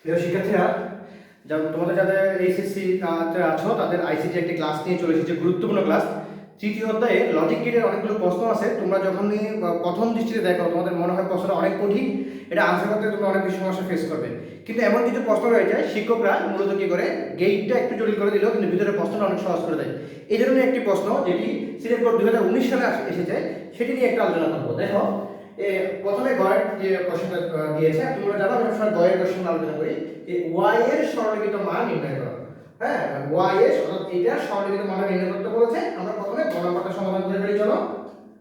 প্রিয় শিক্ষার্থীরা, তোমাদের যাদের এইচএসসি আছো তাদের আইসিটি একটি ক্লাস নিয়ে চলে এসেছে, গুরুত্বপূর্ণ ক্লাস। তৃতীয় অধ্যায়ে লজিক গেটের অনেকগুলো প্রশ্ন আছে। তোমরা যখনই প্রথম দৃষ্টিতে দেখো তোমাদের মনে হয় প্রশ্নটা অনেক কঠিন, এটা আনসার করতে তোমরা অনেক বেশি সমস্যা ফেস করবে। কিন্তু এমন কিছু প্রশ্ন রয়েছে শিক্ষকরা মূলত কি করে গেটটা একটু জটিল করে দিলেও কিন্তু ভিতরে প্রশ্নটা অনেক সহজ করে দেয়। এই ধরনের একটি প্রশ্ন যেটি সিলেট বোর্ড 2019 সালে এসেছে, সেটি নিয়ে একটু আলোচনা করবো। দেখো, প্রথমে গয়ের যে কোশ্চেনটা দিয়েছে, তোমরা জানো আমি সবসময় গয়ের কোশ্চেন আলোচনা করি যে ওয়াই এর সরলীকৃত মান নির্ণয় করো। হ্যাঁ, ওয়াই এর অর্থাৎ এটা সরলীকৃত মান নির্ণয় করতে বলেছে। আমরা প্রথমে গ নাম্বারটা সমাধান করে ফেলি। চলো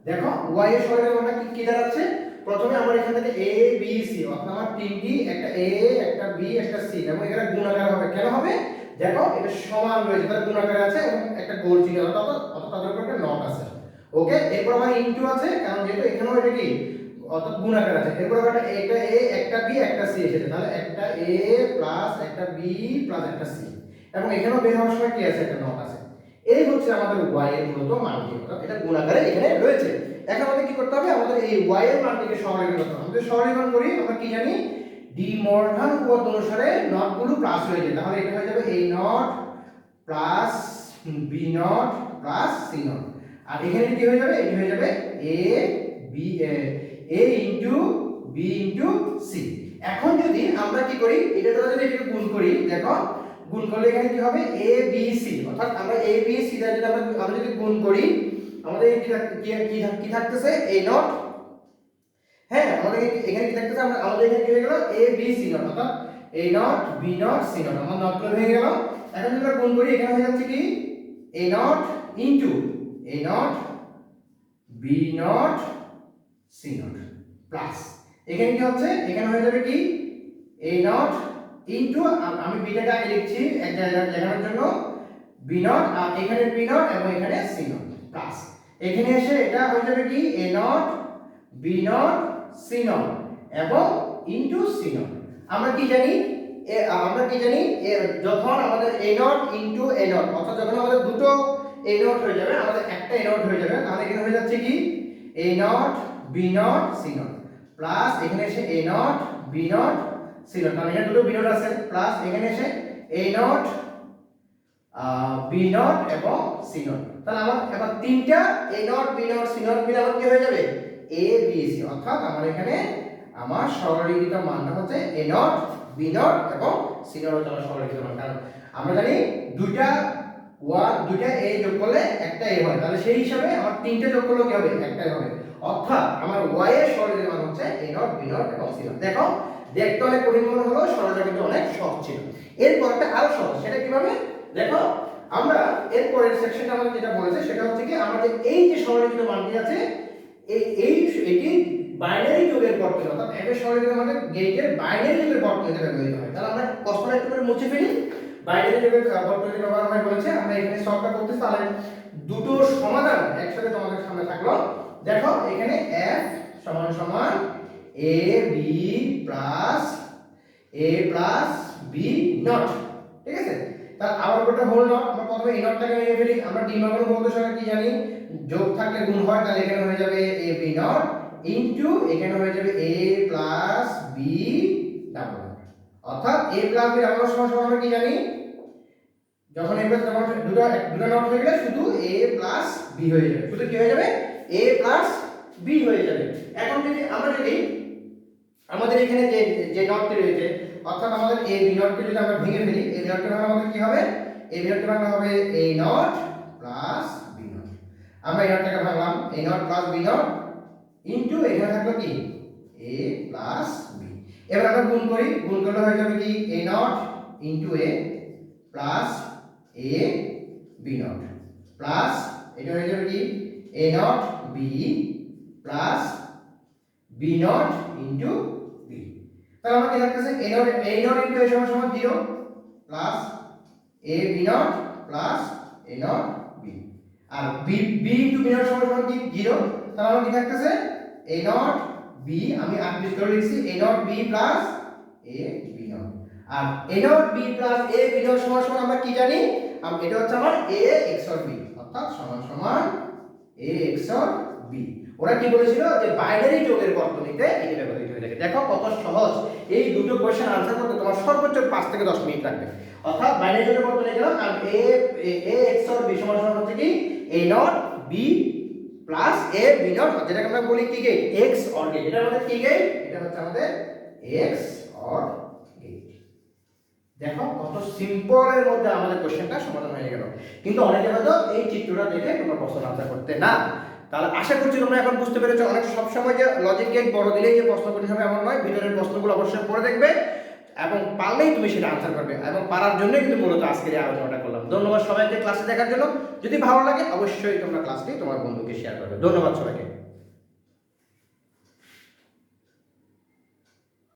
দেখো, ওয়াই এর সরলীকৃত মানটা কি দাঁড়াচ্ছে। প্রথমে আমার এখান থেকে এ বি সি, অর্থাৎ আমার তিনটি, একটা এ একটা বি একটা সি, এবং এখানে গুণাকার হবে। কেন হবে? দেখো এটা সমান রয়েছে, তার গুণাকার আছে এবং একটা গোল চিহ্ন অর্থাৎ তাদের উপর একটা নট আছে। ওকে, এরপর আমার ইনটু আছে, কারণ যেহেতু এখানেও এটা কি অর্থাৎ গুণাকার আছে। এরপর একটা এ একটা বি একটা সি এসেছে, তাহলে একটা এ প্লাস একটা বি প্লাস একটা সি, এবং এখানেও বের হওয়ার সময় কি আছে? একটা নট আছে। এই হচ্ছে আমাদের y এর মূলত মানটি, অর্থাৎ এটা গুণাকারে এখানে রয়েছে। এখন আমাদের কি করতে হবে? আমাদের এই y এর মানটিকে সরলীকরণ করতে হবে। আমরা সরলীকরণ করি, আমরা কি জানি? ডি মর্গান উপপাদ্য অনুসারে নটগুলো প্লাস হয়ে যায়, তাহলে এটা হয়ে যাবে a nought plus b nought plus c nought. আর এখানে কি হয়ে যাবে? এটি হয়ে যাবে a into b into c। এখন যদি আমরা কি করি, এটা দ্বারা যদি এটাকে গুণ করি, দেখো গুণ করলে এখানে কি হবে? a b c, অর্থাৎ আমরা a b c দ্বারা যদি আমরা যদি গুণ করি, আমাদের কি থাকতেছে? a not. হ্যাঁ, আমাদের এখানে কি থাকতেছে? আমাদের এখানে কি হয়ে গেল? a b c নট, অর্থাৎ a nought b not c not, আমার নটগুলো হয়ে গেল। এখন যদি আমরা গুণ করি, এখানে হয়ে যাচ্ছে কি? a not into a nought b not c not plus এখানে কি হচ্ছে? এখানে হয়ে যাবে কি? a নট ইনটু, আমি বিটাকে আগে লিখছি এক জায়গায় লেখানোর জন্য, b নট, আর এখানে b নট এবং এখানে c নট প্লাস এখানে এসে এটা হয়ে যাবে কি? a nought b not c not এবং ইনটু c নট। আমরা কি জানি? যখন আমাদের a not into a not, অর্থাৎ যখন আমাদের দুটো a নট হয়ে যাবে, আমাদের একটা a নট হয়ে যাবে, তাহলে এখানে হয়ে যাচ্ছে কি? a nought b not c not plus এখানে এসে a nought b not c not, কারণ এখানে দুটো b নট আছে, প্লাস এখানে এসে a নট b নট এবং c নট। তাহলে আমার এবার তিনটা a nought b not c not মিলে আমার কি হয়ে যাবে? a b c, অর্থাৎ আমার এখানে আমার সরলীকৃত মানটা হচ্ছে a নট b নট এবং c নট হচ্ছে আমার সরলীকৃত মান। কারণ আমরা জানি দুইটা a যোগ করলে একটা a হয়, তাহলে সেই হিসাবে আমার তিনটা যোগ করলে কি হবে? একটাই হবে, অর্থাৎ আমার y এর সরলীকৃত মান হচ্ছে a নট b নট এবং c নট। দেখো, দেখতে অনেক কঠিন মনে হলো, সরলটা কিন্তু অনেক সহজ ছিল। এরপরটা আরো সহজ, সেটা কিভাবে? দেখো, আমরা এরপরের সেকশনটা আমাদের যেটা বলেছে সেটা হচ্ছে কি, আমাদের এই যে সরলীকৃত মানটি আছে, এটি বাইনারি যোগের বর্তনী, অর্থাৎ f এর সরলীকৃত মানে গেটের বাইনারি যোগের বর্তনীতে ব্যবহৃত হয়। তাহলে আমরা প্রশ্নটা একটু করে মুছে ফেলি। বাইনারি যোগের বর্তনী ব্যবহার হয় বলেছে, আমরা এখানে সলভটা করতেছি। তাহলে দুটো সমাধান একসাথে তোমাদের সামনে থাকলো। দেখো, এখানে f সমান সমান a b plus a plus b not, ঠিক আছে? তার আবার একটা হোল নট, আমরা প্রথমে এই নটটাকে নিয়ে ফেলি। আমরা দ্বিমাগন বলতে সময় কি জানি? যোগ থাকলে গুণ হয়, তাহলে এখানে হয়ে যাবে a b নট ইনটু এখানে হয়ে যাবে a plus b double not, অর্থাৎ a plus b double not সমান সমান আমরা কি জানি? যখন a প্লাস ডাবল নট দুটো নট হয়ে গেলে শুধু a প্লাস b হয়ে যাবে, শুধু কি হয়ে যাবে? a প্লাস b হয়ে যাবে। এখন যদি আমাদের এখানে যে নটটি রয়েছে, অর্থাৎ আমাদের a b নটকে যদি আমরা ভেঙে ফেলি, a b নটকে ভাঙলে আমাদের কি হবে? a b নটকে ভাঙলে হবে a nought plus b not. আমরা এই নটটাকে ভাঙলাম a nought plus b not into এখানে থাকলো কি? a plus b। এবার আমরা গুণ করি, গুণ করলে হয়ে যাবে কি? a not into a plus a b nought plus এটা হয়ে যাবে কি? a nought b plus b not into b। তাহলে আমরা কি থাকতেছে? a নট ইনটু a সমান সমান 0 plus a b nought plus a nought b, আর b ইনটু b নট সমান সমান কি? 0। তাহলে আমরা কি থাকতেছে? a নট b, আমি আগে করে লিখছি a nought b plus a b nought, আর a nought b plus a b nought সমান সমান আমরা কি জানি? এটা হচ্ছে আমার a xor b, অর্থাৎ সমান সমান a xor b, ওরা কি বলেছিল যে বাইনারি যোগের বর্তনীতে এটা ব্যবহৃত হয়ে থাকে। দেখো কত সহজ, এই দুটো কোশ্চেন আনসার করতে তোমার সর্বোচ্চ 5 থেকে 10 মিনিট লাগবে। অর্থাৎ বাইনারি যোগের বর্তনী গেল আর a XOR b সমান সমান হচ্ছে কি a nought b plus a b not, যেটাকে আমরা বলি কি গেট x অর গেট। এটা আমাদের কি গেট, এটা হচ্ছে আমাদের x অর গেট। দেখো কত সিম্পলের মধ্যে আমাদের কোশ্চেনটা সমাধান হয়ে গেল। কিন্তু অনেকে হয়তো এই চিত্রটা দেখে তোমরা প্রশ্ন আনসার করতে না। তাহলে আশা করছি তোমরা এখন বুঝতে পেরেছো, অনেক সবসময় যে লজিক গেট বড় দিলেই যে প্রশ্ন করতে হবে এমন নয়, ভিতরের প্রশ্নগুলো অবশ্যই পড়ে দেখবে এবং পারলেই তুমি সেটা আনসার করবে, এবং পারার জন্যই কিন্তু মূলত আজকের এই আলোচনাটা করলাম। ধন্যবাদ সবাইকে ক্লাসে দেখার জন্য। যদি ভালো লাগে অবশ্যই তোমরা ক্লাসটি তোমার বন্ধুকে শেয়ার করবে। ধন্যবাদ সবাইকে।